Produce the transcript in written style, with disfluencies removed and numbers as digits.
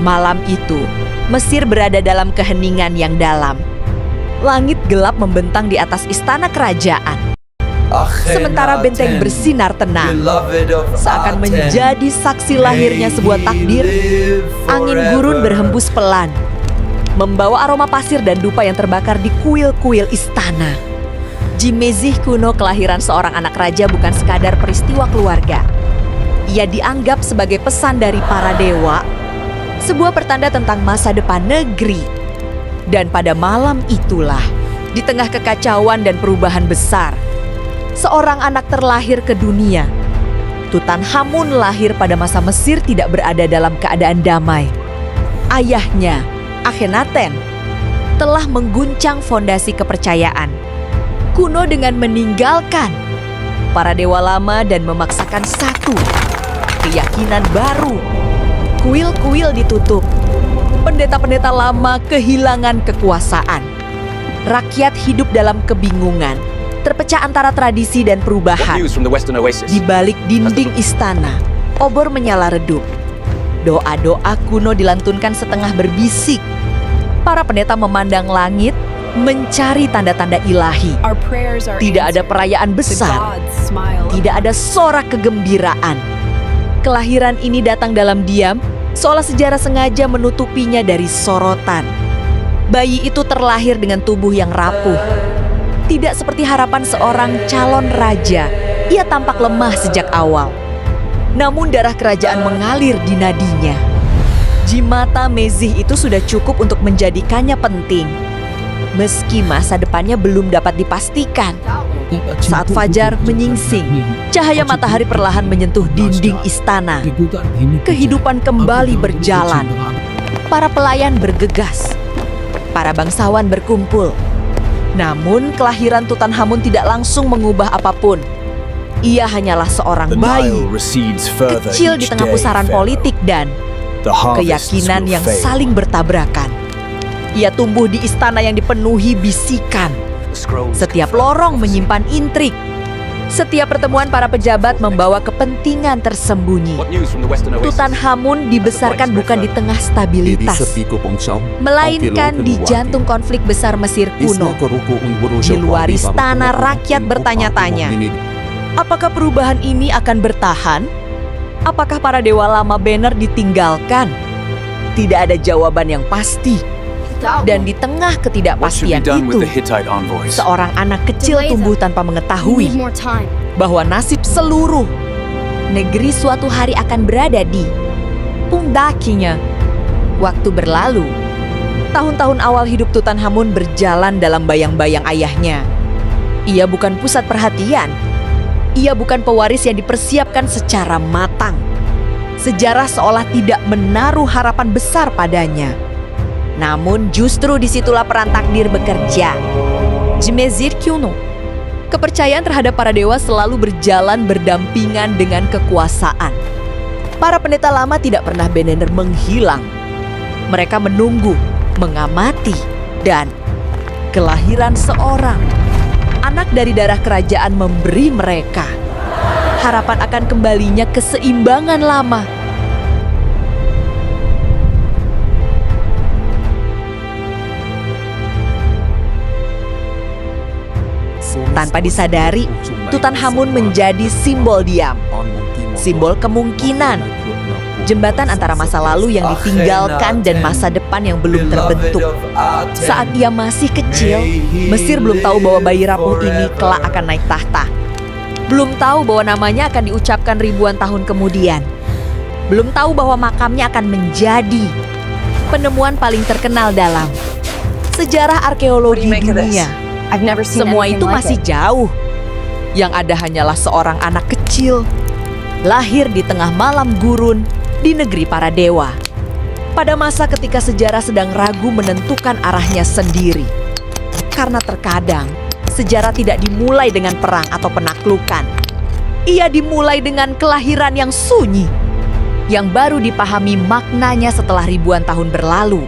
Malam itu, Mesir berada dalam keheningan yang dalam. Langit gelap membentang di atas istana kerajaan. Sementara benteng bersinar tenang, seakan menjadi saksi lahirnya sebuah takdir. Angin gurun berhembus pelan, membawa aroma pasir dan dupa yang terbakar di kuil-kuil istana. Jimezih kuno, kelahiran seorang anak raja, bukan sekadar peristiwa keluarga. Ia dianggap sebagai pesan dari para dewa, sebuah pertanda tentang masa depan negeri. Dan pada malam itulah, di tengah kekacauan dan perubahan besar, seorang anak terlahir ke dunia. Tutankhamun lahir pada masa Mesir tidak berada dalam keadaan damai. Ayahnya, Akhenaten, telah mengguncang fondasi kepercayaan kuno dengan meninggalkan para dewa lama dan memaksakan satu keyakinan baru. Kuil-kuil ditutup, pendeta-pendeta lama kehilangan kekuasaan. Rakyat hidup dalam kebingungan, terpecah antara tradisi dan perubahan. Di balik dinding istana, obor menyala redup. Doa-doa kuno dilantunkan setengah berbisik. Para pendeta memandang langit, mencari tanda-tanda ilahi. Tidak ada perayaan besar, tidak ada sorak kegembiraan. Kelahiran ini datang dalam diam, seolah sejarah sengaja menutupinya dari sorotan. Bayi itu terlahir dengan tubuh yang rapuh. Tidak seperti harapan seorang calon raja, ia tampak lemah sejak awal. Namun darah kerajaan mengalir di nadinya. Jimata Mezih itu sudah cukup untuk menjadikannya penting, meski masa depannya belum dapat dipastikan. Saat fajar menyingsing, cahaya matahari perlahan menyentuh dinding istana. Kehidupan kembali berjalan. Para pelayan bergegas, para bangsawan berkumpul. Namun kelahiran Tutankhamun tidak langsung mengubah apapun. Ia hanyalah seorang bayi, kecil di tengah pusaran politik dan keyakinan yang saling bertabrakan. Ia tumbuh di istana yang dipenuhi bisikan. Setiap lorong menyimpan intrik. Setiap pertemuan para pejabat membawa kepentingan tersembunyi. Tutankhamun dibesarkan bukan di tengah stabilitas, melainkan di jantung konflik besar Mesir kuno. Di luar istana, rakyat bertanya-tanya, apakah perubahan ini akan bertahan? Apakah para dewa lama Banner ditinggalkan? Tidak ada jawaban yang pasti. Dan di tengah ketidakpastian itu, seorang anak kecil tumbuh tanpa mengetahui bahwa nasib seluruh negeri suatu hari akan berada di pundakinya. Waktu berlalu, tahun-tahun awal hidup Tutankhamun berjalan dalam bayang-bayang ayahnya. Ia bukan pusat perhatian. Ia bukan pewaris yang dipersiapkan secara matang. Sejarah seolah tidak menaruh harapan besar padanya. Namun justru disitulah peran takdir bekerja. Jimezih kuno. Kepercayaan terhadap para dewa selalu berjalan berdampingan dengan kekuasaan. Para pendeta lama tidak pernah benar-benar menghilang. Mereka menunggu, mengamati, dan kelahiran seorang anak dari darah kerajaan memberi mereka harapan akan kembalinya keseimbangan lama. Tanpa disadari, Tutankhamun menjadi simbol diam, simbol kemungkinan, jembatan antara masa lalu yang ditinggalkan dan masa depan yang belum terbentuk. Saat ia masih kecil, Mesir belum tahu bahwa bayi rapuh ini kelak akan naik tahta. Belum tahu bahwa namanya akan diucapkan ribuan tahun kemudian. Belum tahu bahwa makamnya akan menjadi penemuan paling terkenal dalam sejarah arkeologi dunia. Semua itu masih jauh. Yang ada hanyalah seorang anak kecil, lahir di tengah malam gurun di negeri para dewa. Pada masa ketika sejarah sedang ragu menentukan arahnya sendiri. Karena terkadang, sejarah tidak dimulai dengan perang atau penaklukan. Ia dimulai dengan kelahiran yang sunyi, yang baru dipahami maknanya setelah ribuan tahun berlalu.